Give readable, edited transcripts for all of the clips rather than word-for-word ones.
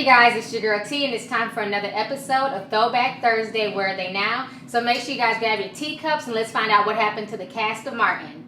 guys, it's your girl T, and it's time for another episode of Throwback Thursday. Where are they now? So make sure you guys grab your teacups and let's find out what happened to the cast of Martin.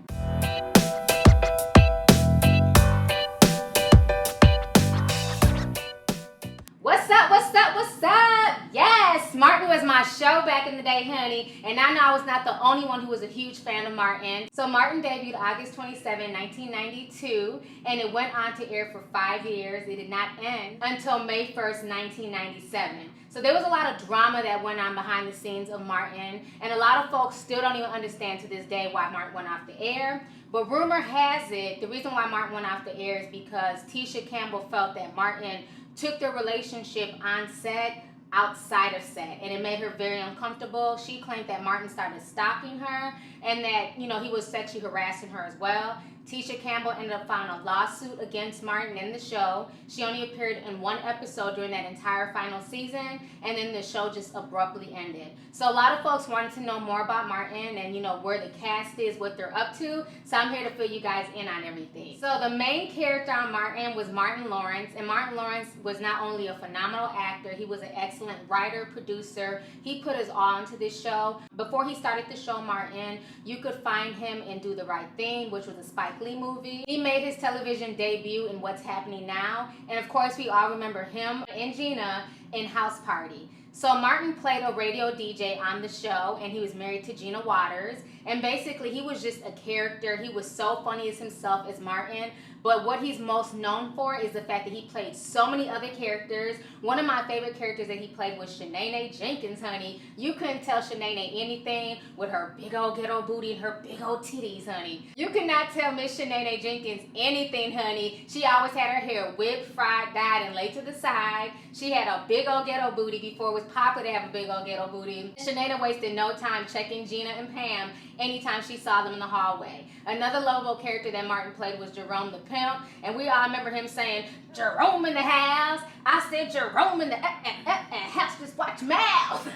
What's up, what's up, what's up? Yes, Martin was my show back in the day, honey. And I know I was not the only one who was a huge fan of Martin. So Martin debuted August 27, 1992, and it went on to air for 5 years. It did not end until May 1st, 1997. So there was a lot of drama that went on behind the scenes of Martin, and a lot of folks still don't even understand to this day why Martin went off the air. But rumor has it, the reason why Martin went off the air is because Tisha Campbell felt that Martin took their relationship on set outside of set, and it made her very uncomfortable. She claimed that Martin started stalking her and that, he was sexually harassing her as well. Tisha Campbell ended up filing a lawsuit against Martin in the show. She only appeared in one episode during that entire final season, and then the show just abruptly ended. So a lot of folks wanted to know more about Martin and, where the cast is, what they're up to. So I'm here to fill you guys in on everything. So the main character on Martin was Martin Lawrence, and Martin Lawrence was not only a phenomenal actor, he was an excellent writer, producer. He put his all into this show. Before he started the show Martin, you could find him in Do the Right Thing, which was a Spike Lee movie. He made his television debut in What's Happening Now, and of course we all remember him and Gina in House Party. So Martin played a radio DJ on the show, and he was married to Gina Waters, and basically he was just a character. He was so funny as himself as Martin, but what he's most known for is the fact that he played so many other characters. One of my favorite characters that he played was Shanae Jenkins, honey. You couldn't tell Shanae anything with her big old ghetto booty and her big old titties, honey. You could not tell Miss Shanae Jenkins anything, honey. She always had her hair whipped, fried, dyed, and laid to the side. She had a big old ghetto booty before it was popular to have a big old ghetto booty. Shanae wasted no time checking Gina and Pam anytime she saw them in the hallway. Another lovable character that Martin played was Jerome the Pimp, and we all remember him saying, "Jerome in the house." I said Jerome in the house, just watch your mouth.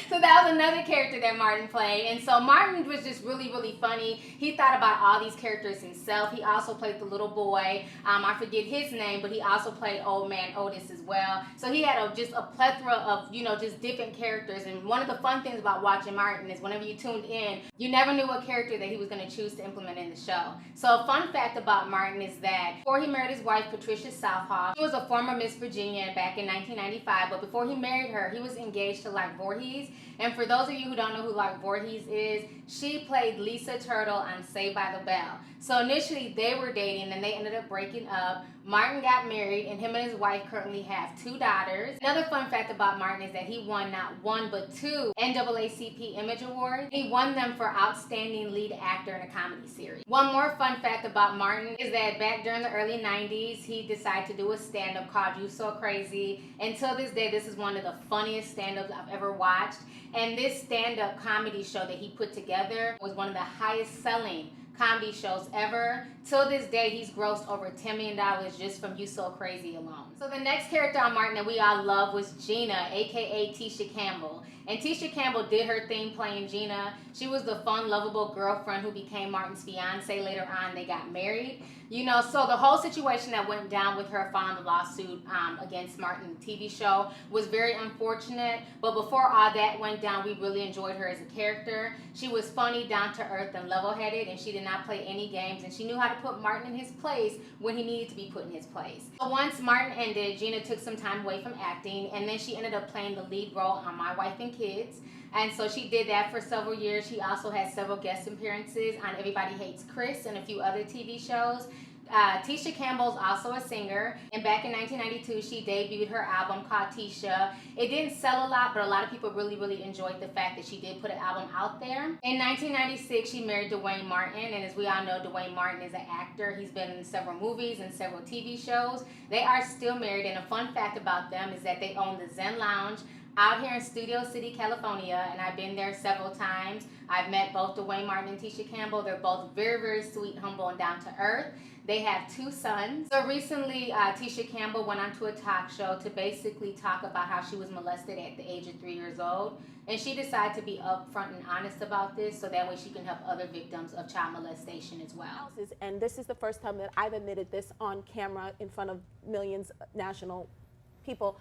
So that was another character that Martin played, and so Martin was just really, really funny. He thought about all these characters himself. He also played the little boy. I forget his name, but he also played Old Man Otis as well. So he had just a plethora of, just different characters, and one of the fun things about watching Martin is whenever you tuned in, you never knew what character that he was going to choose to implement in the show. So a fun fact about Martin is that before he married his wife, Patricia Southall, she was a former Miss Virginia back in 1995, but before he married her, he was engaged to Like Voorhees. And for those of you who don't know who Like Voorhees is, she played Lisa Turtle on Saved by the Bell. So initially they were dating, and they ended up breaking up. Martin got married, and him and his wife currently have 2 daughters. Another fun fact about Martin is that he won not 1 but 2 NAACP Image Awards. He won them for Outstanding Lead Actor in a Comedy Series. One more fun fact about Martin is that back during the early 90s, he decided to do a stand-up called You So Crazy. Until this day, this is one of the funniest stand-ups I've ever watched. And this stand-up comedy show that he put together was one of the highest selling comedy shows ever. Till this day, he's grossed over $10 million just from You So Crazy alone. So the next character on Martin that we all love was Gina, aka Tisha Campbell. And Tisha Campbell did her thing playing Gina. She was the fun, lovable girlfriend who became Martin's fiance. Later on, they got married. So the whole situation that went down with her filing the lawsuit against Martin, the TV show, was very unfortunate. But before all that went down, we really enjoyed her as a character. She was funny, down to earth, and level-headed, and she did not play any games, and she knew how to put Martin in his place when he needed to be put in his place. So once Martin ended, Gina took some time away from acting, and then she ended up playing the lead role on My Wife and Kids. And so she did that for several years. She also had several guest appearances on Everybody Hates Chris and a few other TV shows. Tisha Campbell's also a singer, and back in 1992 she debuted her album called Tisha. It didn't sell a lot, but a lot of people really, really enjoyed the fact that she did put an album out there. In 1996 she married Dwayne Martin, and as we all know, Dwayne Martin is an actor. He's been in several movies and several TV shows. They are still married, and a fun fact about them is that they own the Zen Lounge out here in Studio City, California, and I've been there several times. I've met both Dwayne Martin and Tisha Campbell. They're both very, very sweet, humble, and down to earth. They have 2 sons. So recently, Tisha Campbell went onto a talk show to basically talk about how she was molested at the age of 3 years old. And she decided to be upfront and honest about this so that way she can help other victims of child molestation as well. And this is the first time that I've admitted this on camera in front of millions of national people,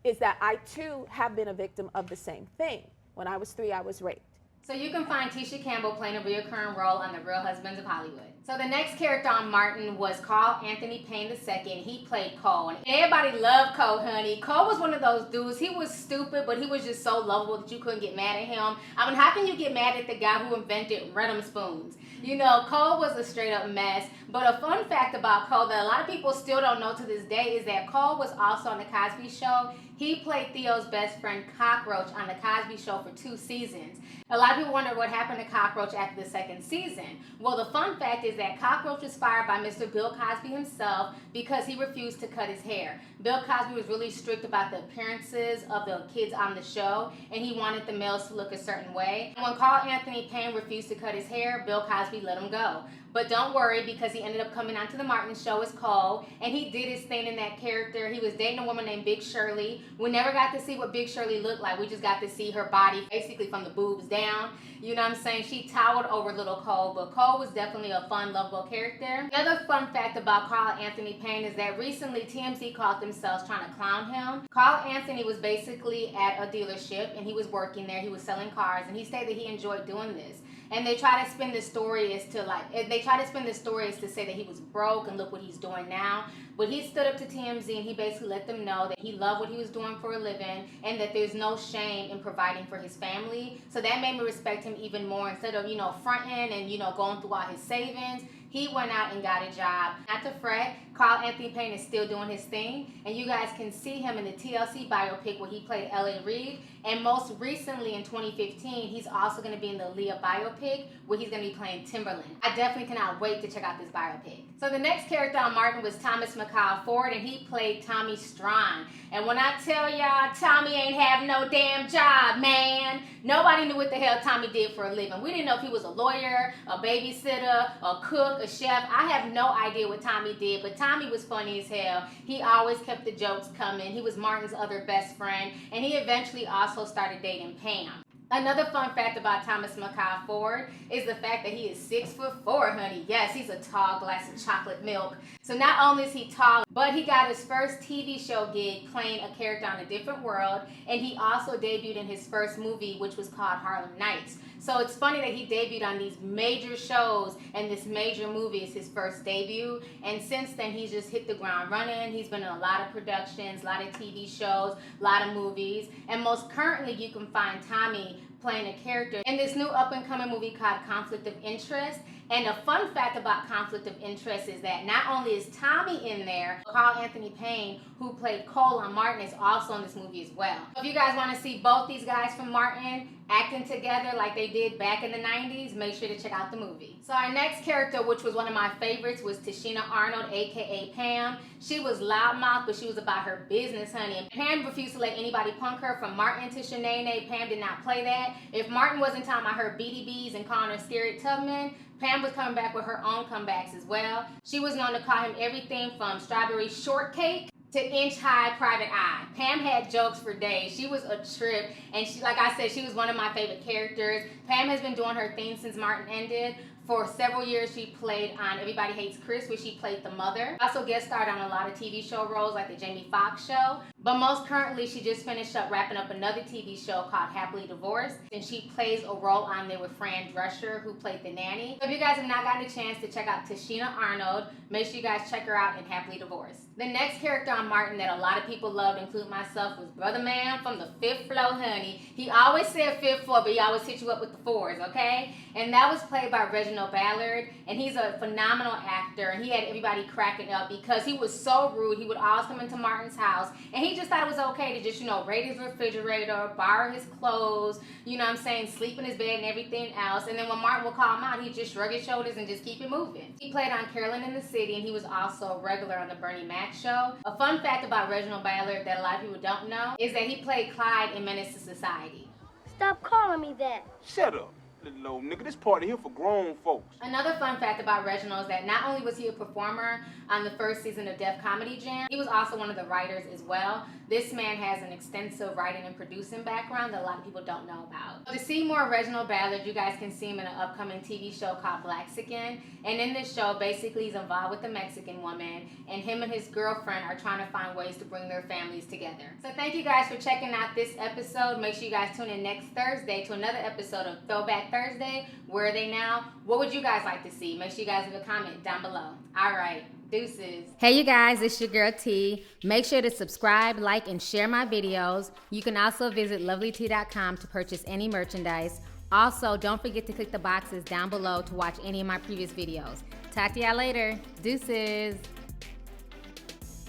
is that I too have been a victim of the same thing. When I was 3, I was raped. So you can find Tisha Campbell playing a recurring role on The Real Husbands of Hollywood. So the next character on Martin was Carl Anthony Payne II. He played Cole. And everybody loved Cole, honey. Cole was one of those dudes. He was stupid, but he was just so lovable that you couldn't get mad at him. I mean, how can you get mad at the guy who invented Renum spoons? You know, Cole was a straight up mess. But a fun fact about Cole that a lot of people still don't know to this day is that Cole was also on The Cosby Show. He played Theo's best friend, Cockroach, on The Cosby Show for 2 seasons. A lot of people wonder what happened to Cockroach after the 2nd season. Well, the fun fact is that Cockroach was fired by Mr. Bill Cosby himself because he refused to cut his hair. Bill Cosby was really strict about the appearances of the kids on the show, and he wanted the males to look a certain way. And when Carl Anthony Payne refused to cut his hair, Bill Cosby let him go. But don't worry, because he ended up coming onto the Martin show as Cole, and he did his thing in that character. He was dating a woman named Big Shirley. We never got to see what Big Shirley looked like. We just got to see her body basically from the boobs down. You know what I'm saying? She towered over little Cole, but Cole was definitely a fun, lovable character. Another fun fact about Carl Anthony Payne is that recently TMZ caught themselves trying to clown him. Carl Anthony was basically at a dealership, and he was working there. He was selling cars, and he stated that he enjoyed doing this. And they try to spin the story as to say that he was broke and look what he's doing now. But he stood up to TMZ and he basically let them know that he loved what he was doing for a living and that there's no shame in providing for his family. So that made me respect him even more. Instead of, fronting and, going through all his savings, he went out and got a job. Not to fret, Carl Anthony Payne is still doing his thing. And you guys can see him in the TLC biopic where he played L.A. Reid. And most recently in 2015, he's also going to be in the Leah biopic where he's going to be playing Timberland. I definitely cannot wait to check out this biopic. So the next character on Martin was Thomas McHale Ford, and he played Tommy Strong. And when I tell y'all, Tommy ain't have no damn job, man. Nobody knew what the hell Tommy did for a living. We didn't know if he was a lawyer, a babysitter, a cook, a chef. I have no idea what Tommy did, but Tommy was funny as hell. He always kept the jokes coming. He was Martin's other best friend, and he eventually also started dating Pam. Another fun fact about Thomas McHale Ford is the fact that he is 6'4", honey. Yes, he's a tall glass of chocolate milk. So not only is he tall, but he got his first TV show gig playing a character on A Different World, and he also debuted in his first movie, which was called Harlem Nights. So it's funny that he debuted on these major shows, and this major movie is his first debut. And since then, he's just hit the ground running. He's been in a lot of productions, a lot of TV shows, a lot of movies. And most currently, you can find Tommy playing a character in this new up-and-coming movie called Conflict of Interest. And a fun fact about Conflict of Interest is that not only is Tommy in there, Carl Anthony Payne, who played Cole on Martin, is also in this movie as well. If you guys want to see both these guys from Martin acting together like they did back in the 90s, make sure to check out the movie. So our next character, which was one of my favorites, was Tichina Arnold, aka Pam. She was loudmouth, but she was about her business, honey. And Pam refused to let anybody punk her. From Martin to Shanae, Pam did not play that. If Martin wasn't talking about her BDBs and calling her Scared Tubman, Pam was coming back with her own comebacks as well. She was known to call him everything from strawberry shortcake to inch-high private eye. Pam had jokes for days. She was a trip, and she, like I said, she was one of my favorite characters. Pam has been doing her thing since Martin ended. For several years, she played on Everybody Hates Chris, where she played the mother. Also guest starred on a lot of TV show roles like the Jamie Foxx show. But most currently, she just finished up wrapping up another TV show called Happily Divorced. And she plays a role on there with Fran Drescher, who played the nanny. So if you guys have not gotten a chance to check out Tichina Arnold, make sure you guys check her out in Happily Divorced. The next character on Martin that a lot of people loved, including myself, was Brother Man from the 5th floor, honey. He always said 5th floor, but he always hit you up with the 4s, okay? And that was played by Reginald Baylor, and he's a phenomenal actor, and he had everybody cracking up because he was so rude. He would always come into Martin's house, and he just thought it was okay to just, raid his refrigerator, borrow his clothes, sleep in his bed and everything else. And then when Martin would call him out, he'd just shrug his shoulders and just keep it moving. He played on Carolyn in the City, and he was also a regular on the Bernie Mac show. A fun fact about Reginald Baylor that a lot of people don't know is that he played Clyde in Menace to Society. Stop calling me that. Shut up. little old nigga. This party here for grown folks. Another fun fact about Reginald is that not only was he a performer on the first season of Def Comedy Jam, he was also one of the writers as well. This man has an extensive writing and producing background that a lot of people don't know about. To see more Reginald Baylor, you guys can see him in an upcoming TV show called Blaxican. And in this show, basically he's involved with a Mexican woman, and him and his girlfriend are trying to find ways to bring their families together. So thank you guys for checking out this episode. Make sure you guys tune in next Thursday to another episode of Throwback Thursday. Where are they now? What would you guys like to see? Make sure you guys leave a comment down below. All right. Deuces. Hey you guys, it's your girl T. Make sure to subscribe, like, and share my videos. You can also visit Lovelyti.com to purchase any merchandise. Also, don't forget to click the boxes down below to watch any of my previous videos. Talk to y'all later. Deuces.